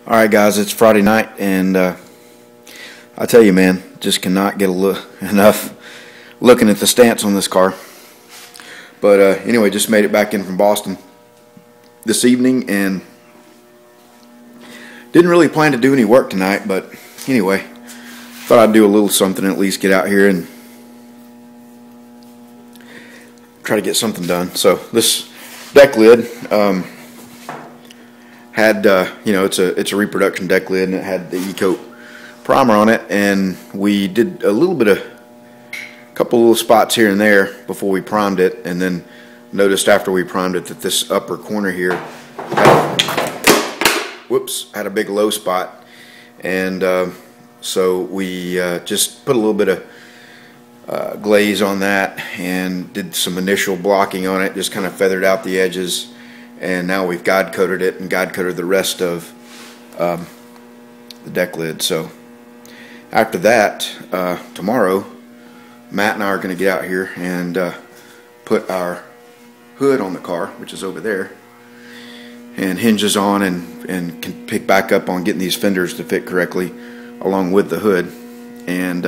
Alright guys, it's Friday night, and I tell you man, just cannot get enough looking at the stance on this car. But anyway, just made it back in from Boston this evening, and didn't really plan to do any work tonight, but anyway, thought I'd do a little something, at least get out here and try to get something done. So this deck lid had it's a reproduction deck lid, and it had the E-coat primer on it, and we did a couple little spots here and there before we primed it, and then noticed after we primed it that this upper corner here had a big low spot, and so we just put a little bit of glaze on that and did some initial blocking on it, just kind of feathered out the edges. And now we've guide coated it and guide coated the rest of the deck lid. So after that, tomorrow, Matt and I are going to get out here and put our hood on the car, which is over there, and hinges on, and can pick back up on getting these fenders to fit correctly along with the hood. And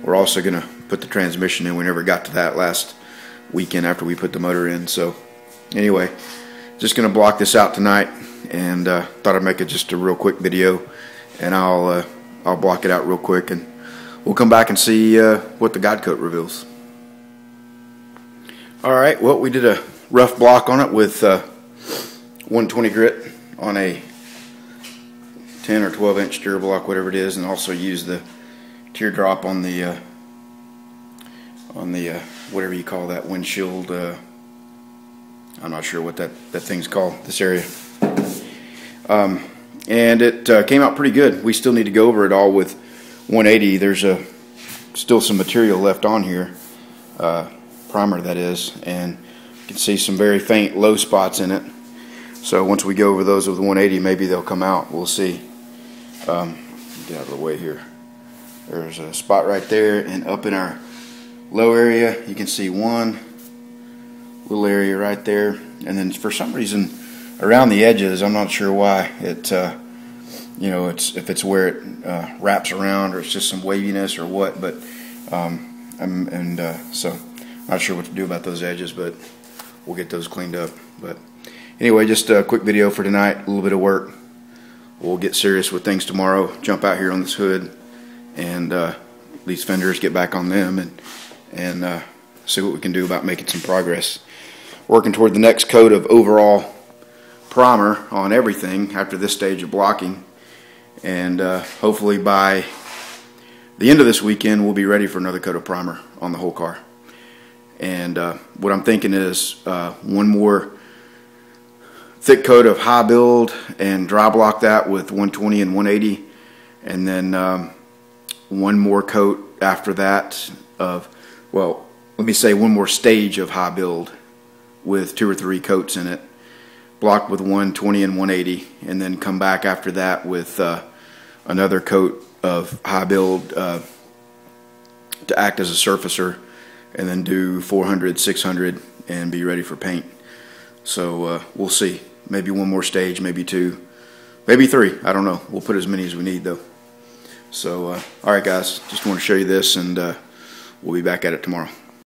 we're also going to put the transmission in. We never got to that last weekend after we put the motor in. So anyway, just going to block this out tonight, and thought I'd make it just a real quick video, and I'll block it out real quick, and we'll come back and see what the guide coat reveals. Alright, well, we did a rough block on it with 120 grit on a 10 or 12 inch Durablock, whatever it is, and also used the teardrop on the whatever you call that, windshield. I'm not sure what that thing's called, this area. And it came out pretty good. We still need to go over it all with 180. There's still some material left on here, primer that is, and you can see some very faint low spots in it. So once we go over those with 180, maybe they'll come out. We'll see. Get out of the way here. There's a spot right there, and up in our low area, you can see one little area right there, and then for some reason around the edges, I'm not sure why it if it's where it wraps around, or it's just some waviness or what, but so not sure what to do about those edges, but we'll get those cleaned up. But anyway, just a quick video for tonight, a little bit of work. We'll get serious with things tomorrow, jump out here on this hood and these fenders, get back on them, and see what we can do about making some progress. Working toward the next coat of overall primer on everything after this stage of blocking, and hopefully by the end of this weekend we'll be ready for another coat of primer on the whole car. And what I'm thinking is one more thick coat of high build and dry block that with 120 and 180, and then one more coat after that of, well, let me say one more stage of high build with 2 or 3 coats in it, blocked with 120 and 180, and then come back after that with another coat of high build to act as a surfacer, and then do 400, 600, and be ready for paint. So we'll see. Maybe one more stage, maybe 2, maybe 3. I don't know. We'll put as many as we need though. So alright guys, just want to show you this, and we'll be back at it tomorrow.